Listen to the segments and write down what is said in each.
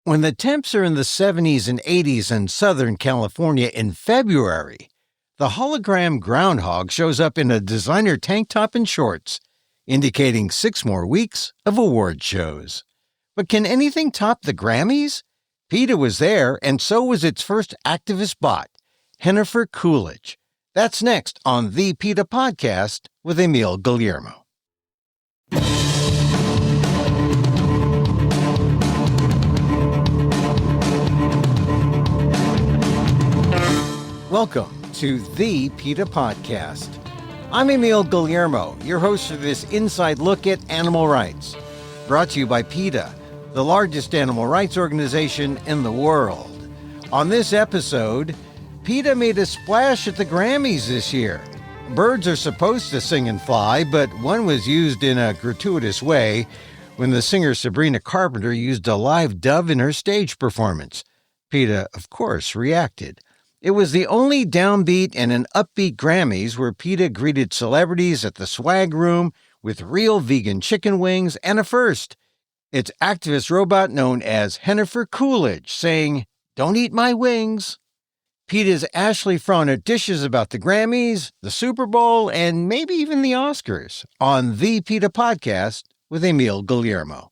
When the temps are in the 70s and 80s in Southern California in February, the hologram groundhog shows up in a designer tank top and shorts, indicating 6 more weeks of award shows. But can anything top the Grammys? PETA was there, and so was its first activist bot, Hennifer Coolidge. That's next on the PETA podcast with Emil Guillermo. Welcome to the PETA podcast. I'm Emil Guillermo, your host for this inside look at animal rights, brought to you by PETA, the largest animal rights organization in the world. On this episode, PETA made a splash at the Grammys this year. Birds are supposed to sing and fly, but one was used in a gratuitous way when the singer Sabrina Carpenter used a live dove in her stage performance. PETA, of course, reacted. It was the only downbeat and an upbeat Grammys where PETA greeted celebrities at the swag room with real vegan chicken wings and a first. Its activist robot known as Hennifer Coolidge saying, "Don't eat my wings." PETA's Ashley Frohnert dishes about the Grammys, the Super Bowl, and maybe even the Oscars on the PETA podcast with Emil Guillermo.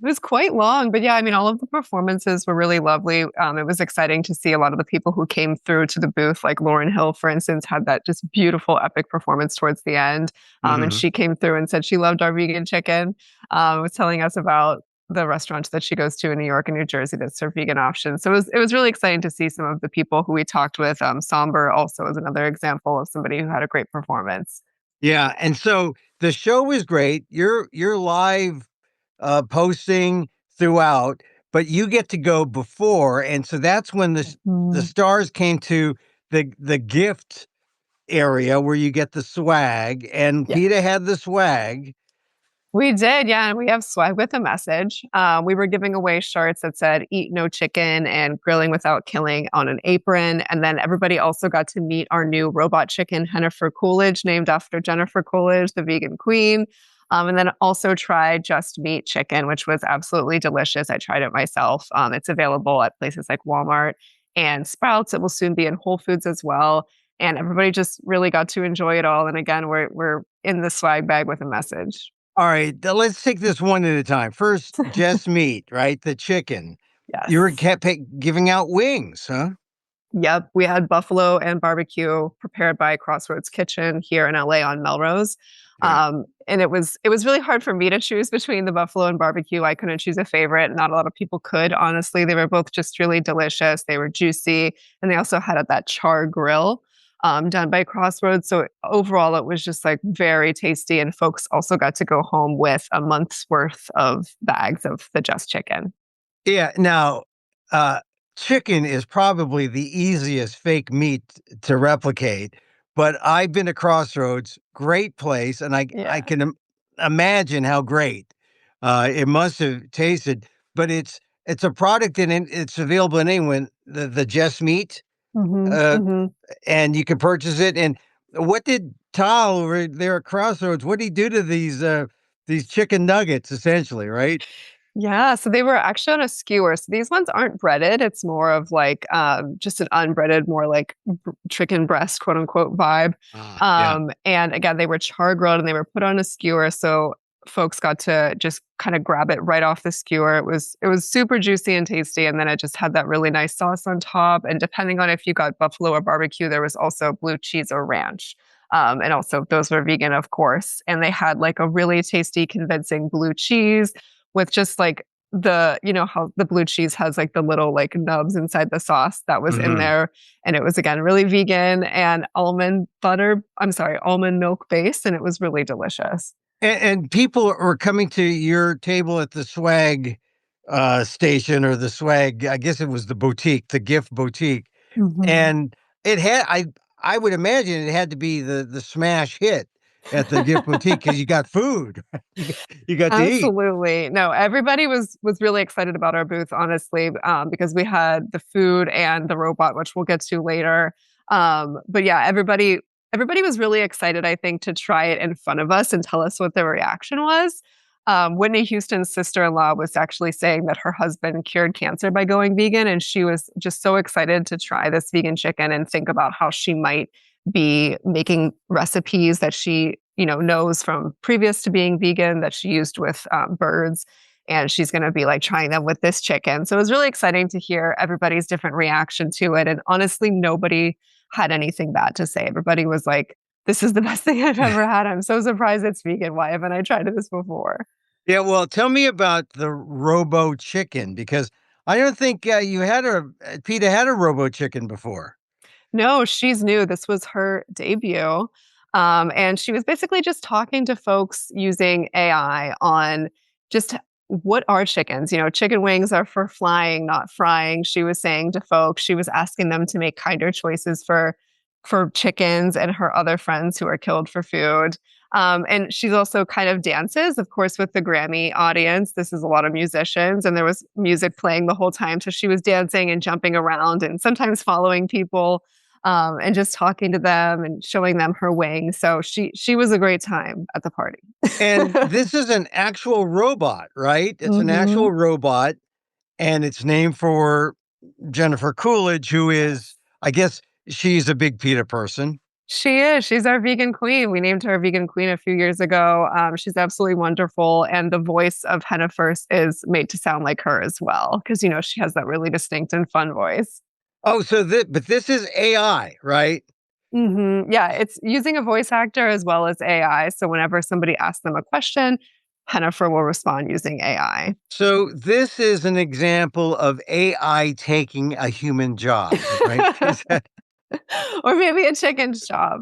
It was quite long, but yeah, all of the performances were really lovely. It was exciting to see a lot of the people who came through to the booth, like Lauryn Hill, for instance, had that just beautiful, epic performance towards the end. And she came through and said she loved our vegan chicken. Was telling us about the restaurants that she goes to in New York and New Jersey that serve vegan options. So it was really exciting to see some of the people who we talked with. Somber also is another example of somebody who had a great performance. Yeah, and so the show was great. You're live posting throughout, but you get to go before, and so that's when the stars came to the gift area where you get the swag, and PETA had the swag. We did, yeah, and we have swag with a message. We were giving away shirts that said "Eat no chicken" and "Grilling without killing" on an apron, and then everybody also got to meet our new robot chicken, Hennifer Coolidge, named after Jennifer Coolidge, the vegan queen. And then also tried Just Meat chicken, which was absolutely delicious. I tried it myself. It's available at places like Walmart and Sprouts. It will soon be in Whole Foods as well. And everybody just really got to enjoy it all. And again, we're in the swag bag with a message. All right, let's take this one at a time. First, Just Meat, right? The chicken. Yes. You were giving out wings, huh? Yep. We had buffalo and barbecue prepared by Crossroads Kitchen here in LA on Melrose. And it was really hard for me to choose between the buffalo and barbecue. I couldn't choose a favorite. Not a lot of people could, honestly. They were both just really delicious. They were juicy. And they also had that char grill done by Crossroads. So overall, it was just like very tasty. And folks also got to go home with a month's worth of bags of the Just Chicken. Yeah. Now, chicken is probably the easiest fake meat to replicate. But I've been to Crossroads, great place, and I can imagine how great it must have tasted. But it's a product and it's available in England, the Just Meat, and you can purchase it. And what did Tal over there at Crossroads? What did he do to these chicken nuggets, essentially, right? Yeah, so they were actually on a skewer. So these ones aren't breaded. It's more of like just an unbreaded, more like chicken breast, quote unquote, vibe. And again, they were char grilled and they were put on a skewer. So folks got to just kind of grab it right off the skewer. It was super juicy and tasty. And then it just had that really nice sauce on top. And depending on if you got buffalo or barbecue, there was also blue cheese or ranch. And also those were vegan, of course. And they had like a really tasty, convincing blue cheese with just like how the blue cheese has like the little like nubs inside the sauce that was in there. And it was, again, really vegan and almond milk based. And it was really delicious. And people were coming to your table at the swag station or the swag, I guess it was the boutique, the gift boutique. And it had, I would imagine it had to be the smash hit at the gift boutique because you got food. You got to eat. Absolutely. No, everybody was really excited about our booth, honestly, because we had the food and the robot, which we'll get to later. But yeah, everybody was really excited, I think, to try it in front of us and tell us what the reaction was. Whitney Houston's sister-in-law was actually saying that her husband cured cancer by going vegan, and she was just so excited to try this vegan chicken and think about how she might be making recipes that she, knows from previous to being vegan that she used with birds. And she's going to be like trying them with this chicken. So it was really exciting to hear everybody's different reaction to it. And honestly, nobody had anything bad to say. Everybody was like, this is the best thing I've ever had. I'm so surprised it's vegan. Why haven't I tried this before? Yeah, well, tell me about the Robo Chicken, because I don't think PETA had a Robo Chicken before. No, she's new. This was her debut. And she was basically just talking to folks using AI on just what are chickens? Chicken wings are for flying, not frying. She was saying to folks, she was asking them to make kinder choices for chickens and her other friends who are killed for food. And she's also kind of dances, of course, with the Grammy audience. This is a lot of musicians, and there was music playing the whole time. So she was dancing and jumping around and sometimes following people and just talking to them and showing them her wing. So she was a great time at the party. And this is an actual robot, right? It's an actual robot, and it's named for Hennifer Coolidge, who is, I guess, she's a big PETA person. She is. She's our vegan queen. We named her vegan queen a few years ago. She's absolutely wonderful. And the voice of Hennifer is made to sound like her as well, because, she has that really distinct and fun voice. Oh, but this is AI, right? Yeah, it's using a voice actor as well as AI. So whenever somebody asks them a question, Hennifer will respond using AI. So this is an example of AI taking a human job, right? Or maybe a chicken's job.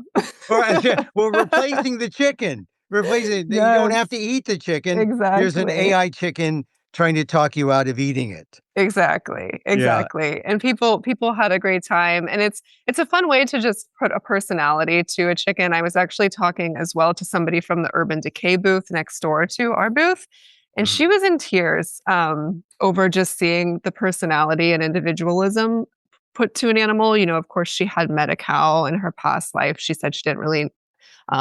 Well, replacing the chicken. You don't have to eat the chicken. Exactly. There's an AI chicken trying to talk you out of eating it. Exactly. Yeah. And people had a great time. And it's a fun way to just put a personality to a chicken. I was actually talking as well to somebody from the Urban Decay booth next door to our booth. And she was in tears over just seeing the personality and individualism put to an animal. Of course, she had met a cow in her past life. She said she didn't really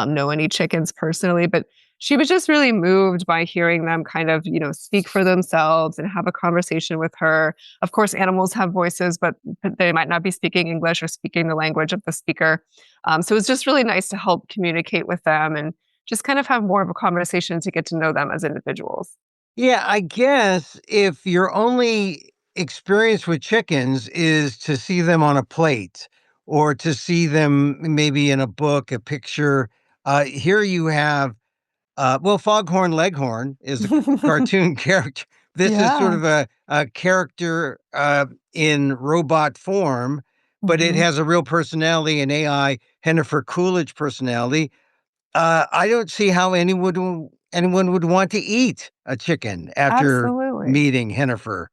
know any chickens personally, but she was just really moved by hearing them kind of, speak for themselves and have a conversation with her. Of course, animals have voices, but they might not be speaking English or speaking the language of the speaker. So it was just really nice to help communicate with them and just kind of have more of a conversation to get to know them as individuals. Yeah, I guess if your only experience with chickens is to see them on a plate or to see them maybe in a book, a picture, here you have Foghorn Leghorn is a cartoon character. This is sort of a character in robot form, but it has a real personality, an AI Hennifer Coolidge personality. I don't see how anyone would want to eat a chicken after meeting Hennifer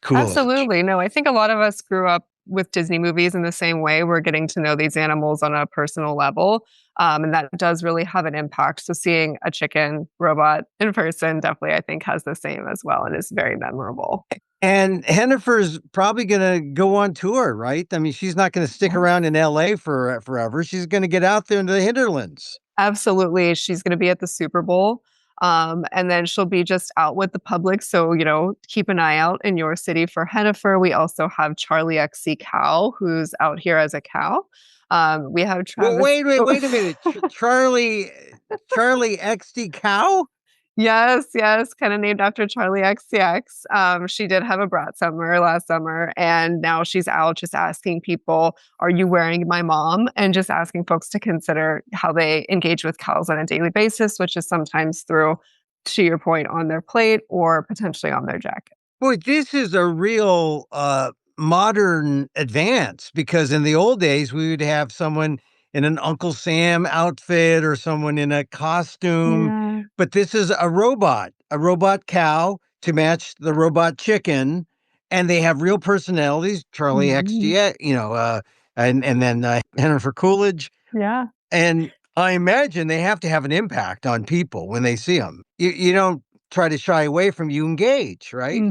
Coolidge. Absolutely. No, I think a lot of us grew up with Disney movies in the same way. We're getting to know these animals on a personal level. And that does really have an impact. So seeing a chicken robot in person definitely, I think, has the same as well and is very memorable. And Hennifer's probably going to go on tour, right? I mean, she's not going to stick around in LA forever. She's going to get out there into the hinterlands. Absolutely. She's going to be at the Super Bowl. And then she'll be just out with the public. So, keep an eye out in your city for Hennifer. We also have Charlie XC Cow, who's out here as a cow. We have Travis. Well, wait a minute. Charlie XD Cow? Yes, kind of named after Charlie XCX. She did have a brat summer last summer, and now she's out just asking people, are you wearing my mom? And just asking folks to consider how they engage with cows on a daily basis, which is sometimes through, to your point, on their plate or potentially on their jacket. Boy, this is a real modern advance, because in the old days, we would have someone in an Uncle Sam outfit or someone in a costume. Yeah. But this is a robot cow to match the robot chicken. And they have real personalities. Charlie XG, and then Hennifer Coolidge. Yeah. And I imagine they have to have an impact on people when they see them. You don't try to shy away from, you engage, right?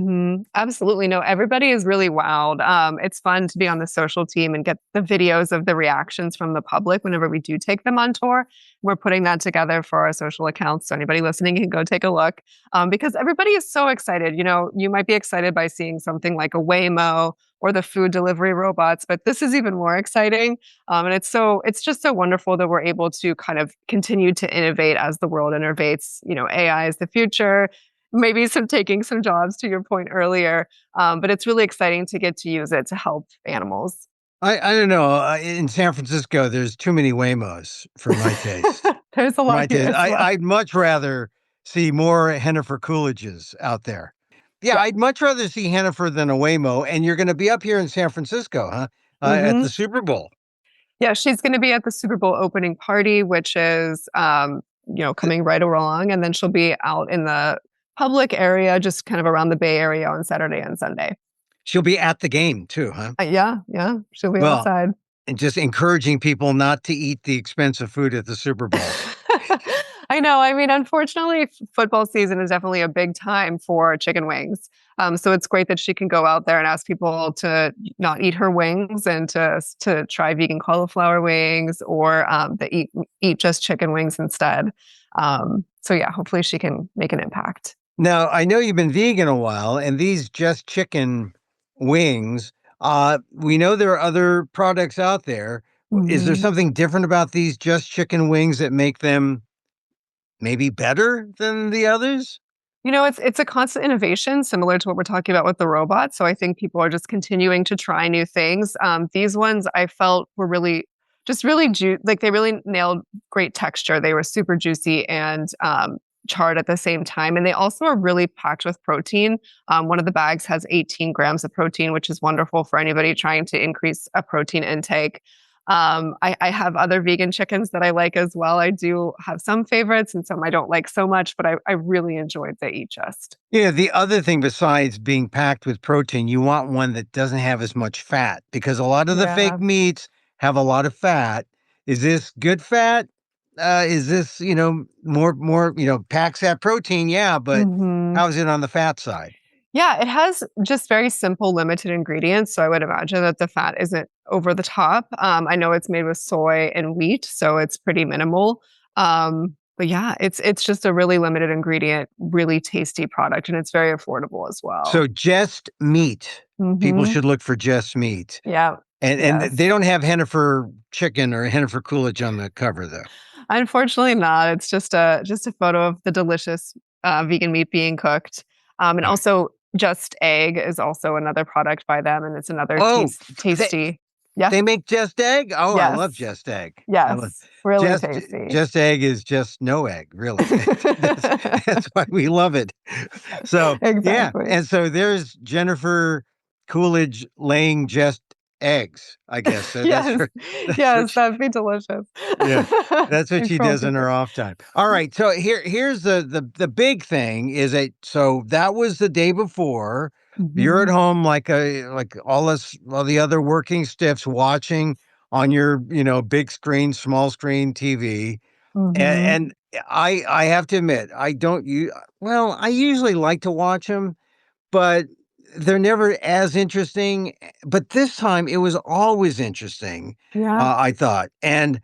Absolutely. No, everybody is really wowed. It's fun to be on the social team and get the videos of the reactions from the public whenever we do take them on tour. We're putting that together for our social accounts. So anybody listening can go take a look because everybody is so excited. You know, you might be excited by seeing something like a Waymo or the food delivery robots, but this is even more exciting. And it's just so wonderful that we're able to kind of continue to innovate as the world innovates. You know, AI is the future, maybe taking some jobs to your point earlier. But it's really exciting to get to use it to help animals. I don't know. In San Francisco, there's too many Waymos for my taste. There's a lot here as well. I'd much rather see more Hennifer Coolidges out there. Yeah, I'd much rather see Hennifer than a Waymo. And you're going to be up here in San Francisco, huh? At the Super Bowl. Yeah, she's going to be at the Super Bowl opening party, which is, coming right along. And then she'll be out in the public area, just kind of around the Bay Area on Saturday and Sunday. She'll be at the game too, huh? Yeah. She'll be outside. And just encouraging people not to eat the expensive food at the Super Bowl. I know. I mean, unfortunately, football season is definitely a big time for chicken wings. So it's great that she can go out there and ask people to not eat her wings and to try vegan cauliflower wings or to eat just chicken wings instead. So yeah, hopefully she can make an impact. Now, I know you've been vegan a while, and these just chicken wings, we know there are other products out there. Is there something different about these just chicken wings that make them maybe better than the others? You know, it's a constant innovation, similar to what we're talking about with the robots. So I think people are just continuing to try new things. These ones I felt were really they really nailed great texture. They were super juicy and charred at the same time. And they also are really packed with protein. One of the bags has 18 grams of protein, which is wonderful for anybody trying to increase a protein intake. I have other vegan chickens that I like as well. I do have some favorites and some I don't like so much, but I really enjoyed the Eat Just. Yeah, the other thing besides being packed with protein, you want one that doesn't have as much fat because a lot of the fake meats have a lot of fat. Is this good fat? Is this, more, packs that protein? Yeah, but how's it on the fat side? Yeah, it has just very simple, limited ingredients. So I would imagine that the fat isn't over the top. I know it's made with soy and wheat, so it's pretty minimal. But yeah, it's just a really limited ingredient, really tasty product, and it's very affordable as well. So just meat. People should look for just meat. Yeah. And they don't have Hennifer chicken or Hennifer Coolidge on the cover, though. Unfortunately not. It's just a photo of the delicious vegan meat being cooked. And also Just Egg is also another product by them, and it's another tasty. They make Just Egg? Oh, yes. I love Just Egg. Yes, really tasty. Just Egg is just no egg, really. That's why we love it. So, exactly. Yeah. And so there's Hennifer Coolidge laying just eggs, I guess. So yes, that'd be delicious. Yeah, that's what she does in her off time. All right, so here's the big thing is that was the day before. You're at home like all the other working stiffs watching on your big screen, small screen TV, and I have to admit I usually like to watch them, but they're never as interesting, but this time it was always interesting. Yeah. I thought. And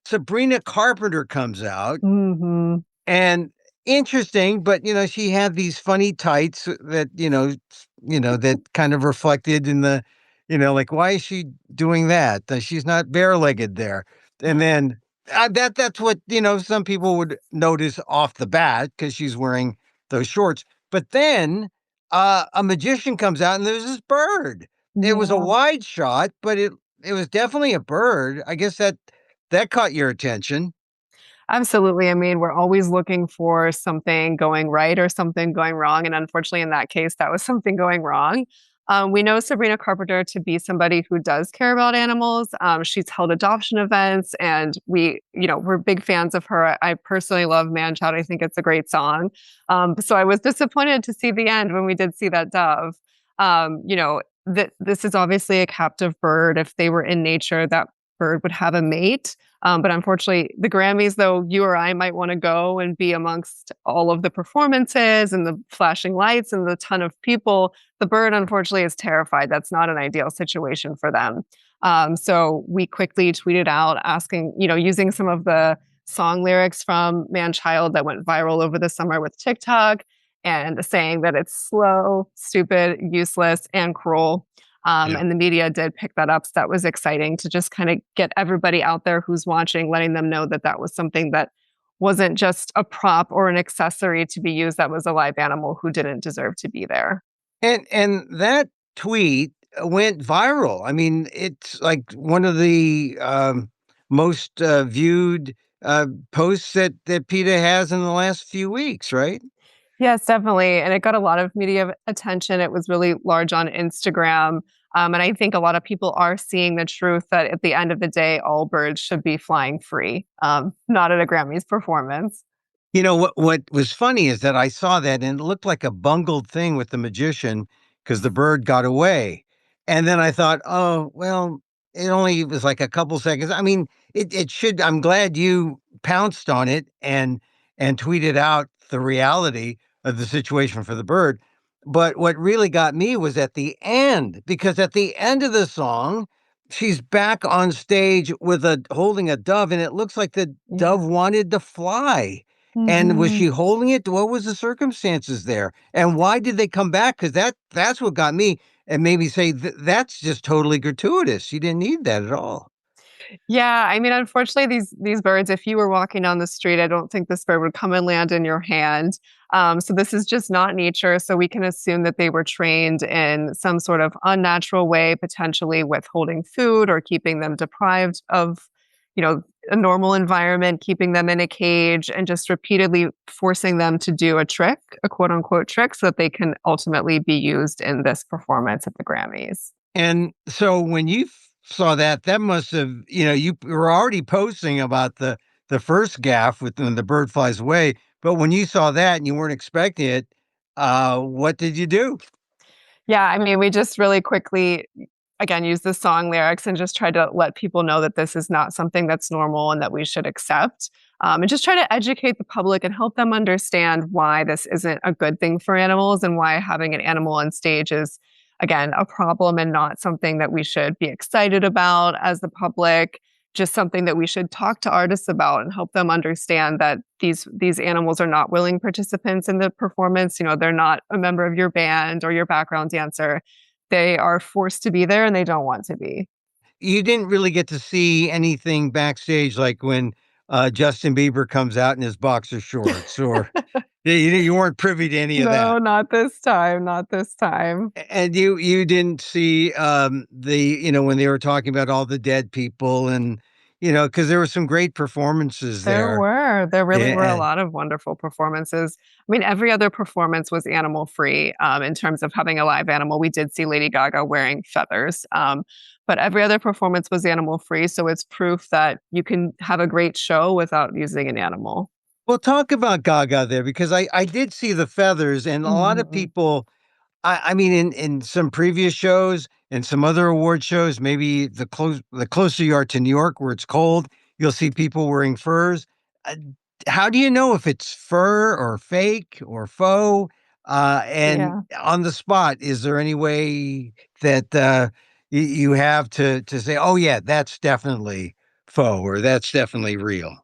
Sabrina Carpenter comes out and interesting, but she had these funny tights that, that kind of reflected in the, like, why is she doing that? She's not bare-legged there. And then that's what, some people would notice off the bat because she's wearing those shorts. But then a magician comes out and there's this bird. It was a wide shot, but it was definitely a bird. I guess that caught your attention. Absolutely. I mean, we're always looking for something going right or something going wrong. And unfortunately, in that case, that was something going wrong. We know Sabrina Carpenter to be somebody who does care about animals. She's held adoption events, and we're big fans of her. I personally love Man Child. I think it's a great song. So I was disappointed to see the end when we did see that dove. This is obviously a captive bird. If they were in nature, that bird would have a mate. But unfortunately, the Grammys, though you or I might want to go and be amongst all of the performances and the flashing lights and the ton of people, the bird, unfortunately, is terrified. That's not an ideal situation for them. So we quickly tweeted out asking, using some of the song lyrics from Man Child that went viral over the summer with TikTok and saying that it's slow, stupid, useless, and cruel. And the media did pick that up. So that was exciting to just kind of get everybody out there who's watching, letting them know that that was something that wasn't just a prop or an accessory to be used. That was a live animal who didn't deserve to be there. And that tweet went viral. I mean, it's like one of the most viewed posts that PETA has in the last few weeks, right? Yes, definitely. And it got a lot of media attention. It was really large on Instagram. And I think a lot of people are seeing the truth that at the end of the day, all birds should be flying free, not at a Grammys performance. What was funny is that I saw that and it looked like a bungled thing with the magician because the bird got away. And then I thought, oh, well, it only was like a couple seconds. I mean, it should, I'm glad you pounced on it and tweeted out the reality of the situation for the bird. But what really got me was at the end, because at the end of the song, she's back on stage with holding a dove, and it looks like the dove wanted to fly. And was she holding it? What was the circumstances there? And why did they come back? Because that's what got me and made me say that's just totally gratuitous. You didn't need that at all. Yeah, I mean, unfortunately, these birds, if you were walking down the street, I don't think this bird would come and land in your hand. So this is just not nature. So we can assume that they were trained in some sort of unnatural way, potentially withholding food or keeping them deprived of, a normal environment, keeping them in a cage, and just repeatedly forcing them to do a trick, a quote unquote trick, so that they can ultimately be used in this performance at the Grammys. And so when you saw that, that must have, you were already posting about the first gaff with when the bird flies away. But when you saw that and you weren't expecting it, what did you do? Yeah, I mean, we just really quickly, again, used the song lyrics and just tried to let people know that this is not something that's normal and that we should accept. And just try to educate the public and help them understand why this isn't a good thing for animals and why having an animal on stage is, again, a problem and not something that we should be excited about as the public. Just something that we should talk to artists about and help them understand that these animals are not willing participants in the performance. They're not a member of your band or your background dancer. They are forced to be there and they don't want to be. You didn't really get to see anything backstage, like when Justin Bieber comes out in his boxer shorts, or you weren't privy to any of No, that. not this time. Not this time. And you didn't see when they were talking about all the dead people and because there were some great performances there. There really were a Yeah. lot of wonderful performances. I mean, every other performance was animal free in terms of having a live animal. We did see Lady Gaga wearing feathers, but every other performance was animal free. So it's proof that you can have a great show without using an animal. Well, talk about Gaga there because I did see the feathers and a lot of Mhm. people. I mean, in some previous shows and some other award shows, maybe the closer you are to New York, where it's cold, you'll see people wearing furs. Uh, how do you know if it's fur or fake or faux? And Yeah. on the spot, is there any way that you have to say, "Oh yeah, that's definitely faux" or "That's definitely real"?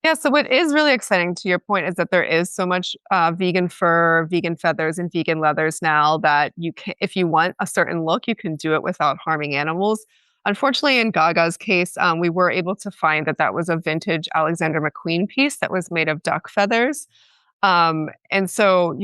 Yeah, so what is really exciting to your point is that there is so much vegan fur, vegan feathers, and vegan leathers now that you can, if you want a certain look, you can do it without harming animals. Unfortunately, in Gaga's case, we were able to find that that was a vintage Alexander McQueen piece that was made of duck feathers. And so,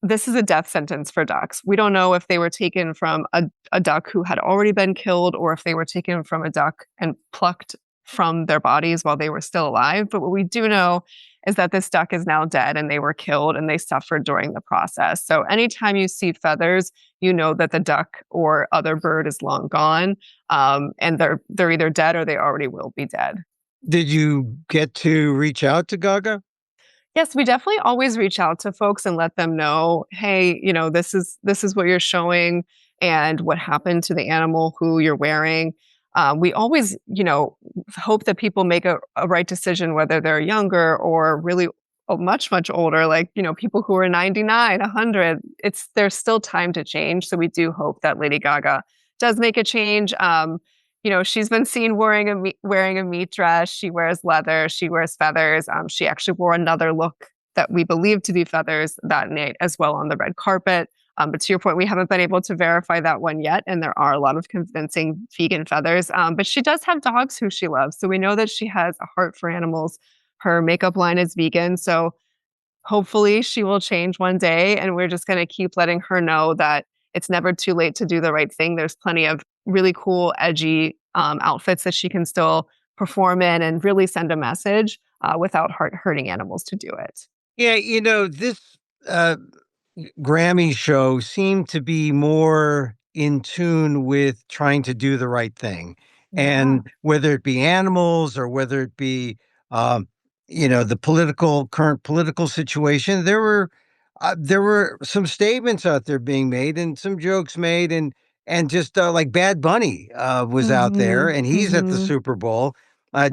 this is a death sentence for ducks. We don't know if they were taken from a duck who had already been killed or if they were taken from a duck and plucked from their bodies while they were still alive. But what we do know is that this duck is now dead and they were killed and they suffered during the process. So anytime you see feathers, you know that the duck or other bird is long gone, and they're either dead or they already will be dead. Did you get to reach out to Gaga? Yes, we definitely always reach out to folks and let them know, hey, this is what you're showing and what happened to the animal who you're wearing. we always, hope that people make a right decision, whether they're younger or really much, much older, like, people who are 99, 100. There's still time to change. So we do hope that Lady Gaga does make a change. She's been seen wearing a meat dress. She wears leather. She wears feathers. She actually wore another look that we believe to be feathers that night as well on the red carpet. But to your point, we haven't been able to verify that one yet. And there are a lot of convincing vegan feathers. But she does have dogs who she loves. So we know that she has a heart for animals. Her makeup line is vegan. So hopefully she will change one day. And we're just going to keep letting her know that it's never too late to do the right thing. There's plenty of really cool, edgy outfits that she can still perform in and really send a message without hurting animals to do it. Yeah, this Grammy show seemed to be more in tune with trying to do the right thing. Yeah. And whether it be animals or whether it be, the current political situation, there were some statements out there being made and some jokes made, and just like Bad Bunny was out there, and he's at the Super Bowl.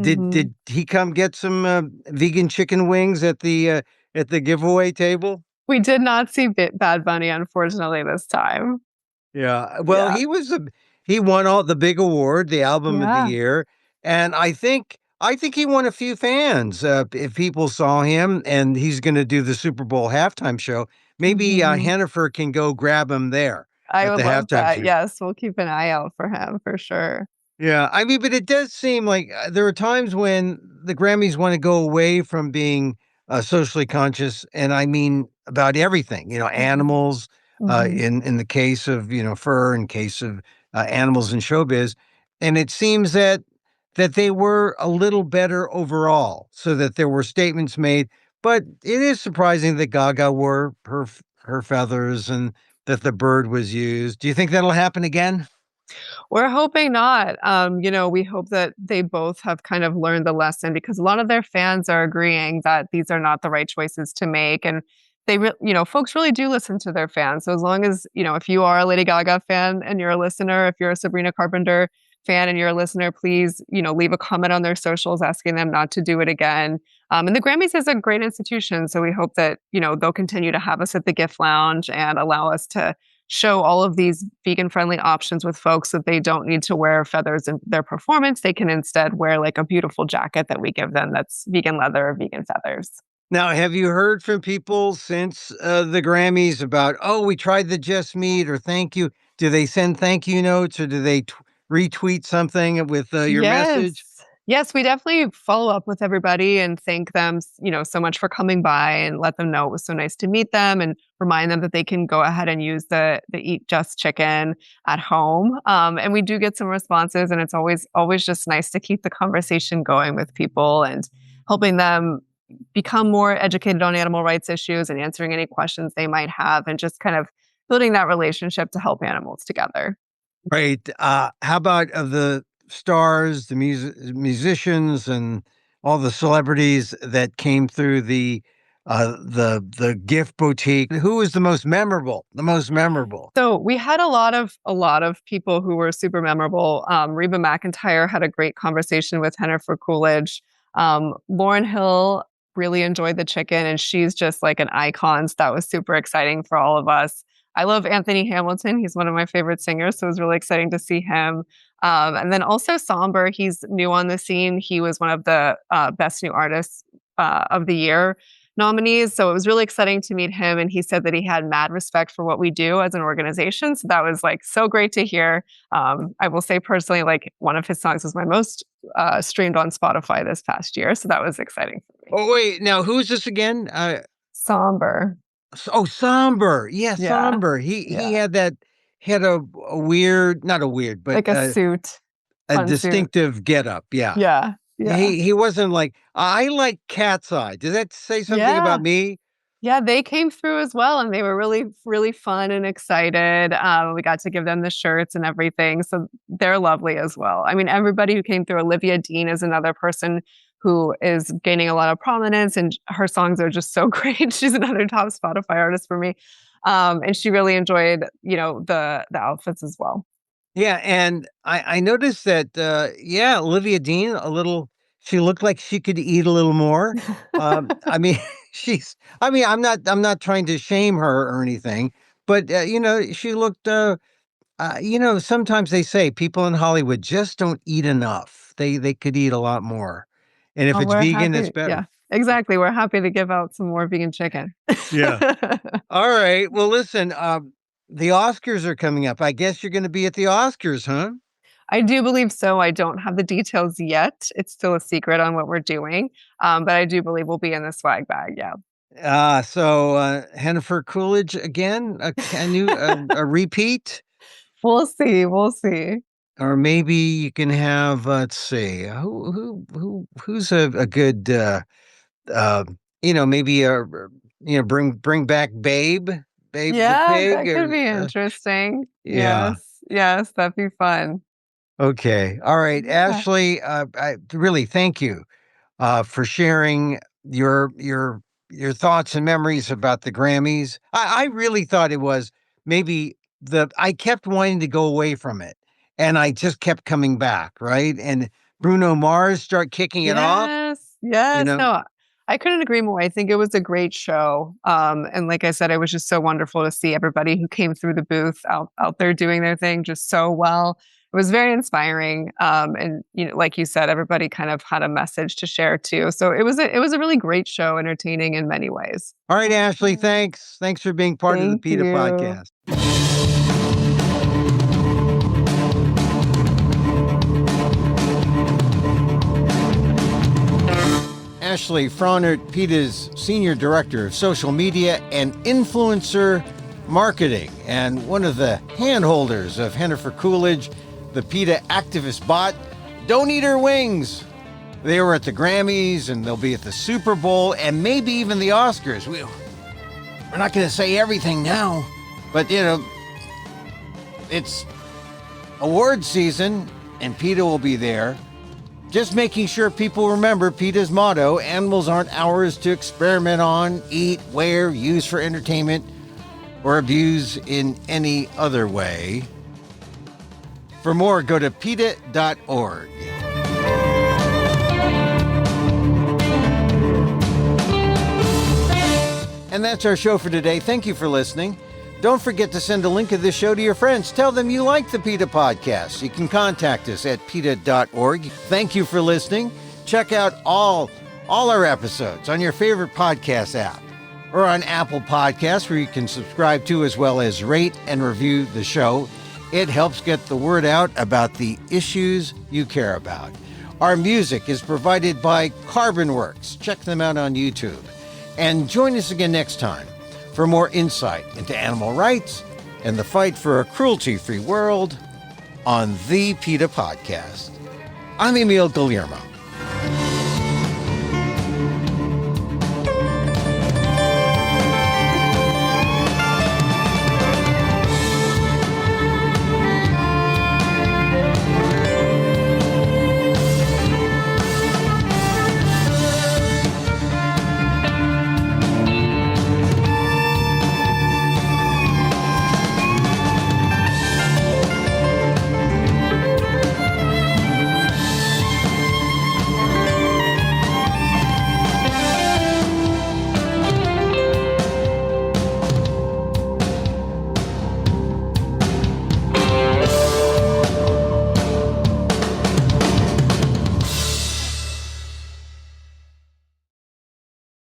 Did he come get some vegan chicken wings at the giveaway table? We did not see Bad Bunny, unfortunately, this time. Yeah. Well, he won all the big award, the album of the Yeah. year, and I think he won a few fans. If people saw him, and he's going to do the Super Bowl halftime show, maybe Hennifer can go grab him there I at would the love halftime that. show. Yes, we'll keep an eye out for him for sure. Yeah, I mean, but it does seem like there are times when the Grammys want to go away from being socially conscious, and I mean about everything. Animals. In the case of fur, in case of animals in showbiz, and it seems that they were a little better overall, so that there were statements made. But it is surprising that Gaga wore her feathers and that the bird was used. Do you think that'll happen again? We're hoping not. We hope that they both have kind of learned the lesson because a lot of their fans are agreeing that these are not the right choices to make. And folks really do listen to their fans. So as long as, if you are a Lady Gaga fan and you're a listener, if you're a Sabrina Carpenter fan and you're a listener, please, leave a comment on their socials asking them not to do it again. And the Grammys is a great institution. So we hope that, they'll continue to have us at the gift lounge and allow us to show all of these vegan friendly options with folks that they don't need to wear feathers in their performance. They can instead wear like a beautiful jacket that we give them that's vegan leather or vegan feathers. Now, have you heard from people since the Grammys about, oh, we tried the Just Meat or thank you? Do they send thank you notes, or do they retweet something with your Yes. message? Yes, we definitely follow up with everybody and thank them, so much for coming by and let them know it was so nice to meet them and remind them that they can go ahead and use the Eat Just chicken at home. And we do get some responses, and it's always just nice to keep the conversation going with people and helping them become more educated on animal rights issues and answering any questions they might have and just kind of building that relationship to help animals together. Right. How about of the stars, the musicians, and all the celebrities that came through the gift boutique? Who was the most memorable? The most memorable. So we had a lot of people who were super memorable. Reba McEntire had a great conversation with Hennifer Coolidge. Lauryn Hill really enjoyed the chicken, and she's just like an icon. So that was super exciting for all of us. I love Anthony Hamilton. He's one of my favorite singers, so it was really exciting to see him. And then also Somber, he's new on the scene. He was one of the best new artists of the year nominees. So it was really exciting to meet him. And he said that he had mad respect for what we do as an organization. So that was like so great to hear. I will say personally, like one of his songs was my most streamed on Spotify this past year. So that was exciting for me. Oh, wait. Now, who's this again? Somber. Oh, Somber. Yeah, Yeah. Somber. He Yeah. had a weird, not a weird, but Like a suit, a fun suit. distinctive getup. Yeah. Yeah. Yeah. He wasn't like, I like Cat's Eye. Does that say something Yeah. about me? Yeah, they came through as well, and they were really, really fun and excited. We got to give them the shirts and everything, so they're lovely as well. I mean, everybody who came through. Olivia Dean is another person who is gaining a lot of prominence, and her songs are just so great. She's another top Spotify artist for me, and she really enjoyed, the outfits as well. Yeah, and I noticed that, Olivia Dean, she looked like she could eat a little more. I mean, I'm not trying to shame her or anything, but, she looked, sometimes they say people in Hollywood just don't eat enough. They could eat a lot more. And if Oh, it's we're vegan, it's happy. better. Yeah, exactly. We're happy to give out some more vegan chicken. Yeah. All right. Well, listen, the Oscars are coming up. I guess you're gonna be at the Oscars, huh? I do believe so. I don't have the details yet. It's still a secret on what we're doing. But I do believe we'll be in the swag bag. Yeah. Hennifer Coolidge again? Can you a repeat? We'll see. We'll see. Or maybe you can have, let's see, who's a good, uh, maybe bring back Babe the Yeah, pig, that could or be interesting. yeah. Yes. Yes, that'd be fun. Okay. All right, Yeah. Ashley. I really thank you for sharing your thoughts and memories about the Grammys. I really thought it was maybe I kept wanting to go away from it, and I just kept coming back, right? And Bruno Mars start kicking it off, Yes. you Yes. know. No, I couldn't agree more. I think it was a great show. And like I said, it was just so wonderful to see everybody who came through the booth out there doing their thing just so well. It was very inspiring. And like you said, everybody kind of had a message to share too. So it was a really great show, entertaining in many ways. All right, Ashley. Thanks. Thanks for being part of the Thank PETA you. podcast. Ashley Frohnert, PETA's Senior Director of Social Media and Influencer Marketing, and one of the handholders of Hennifer Coolidge, the PETA activist bot. Don't eat her wings. They were at the Grammys, and they'll be at the Super Bowl, and maybe even the Oscars. We're not going to say everything now, but it's award season, and PETA will be there. Just making sure people remember PETA's motto: animals aren't ours to experiment on, eat, wear, use for entertainment, or abuse in any other way. For more, go to PETA.org. And that's our show for today. Thank you for listening. Don't forget to send a link of this show to your friends. Tell them you like the PETA podcast. You can contact us at PETA.org. Thank you for listening. Check out all our episodes on your favorite podcast app or on Apple Podcasts, where you can subscribe to, as well as rate and review the show. It helps get the word out about the issues you care about. Our music is provided by Carbonworks. Check them out on YouTube. And join us again next time for more insight into animal rights and the fight for a cruelty-free world on the PETA Podcast. I'm Emil Guillermo.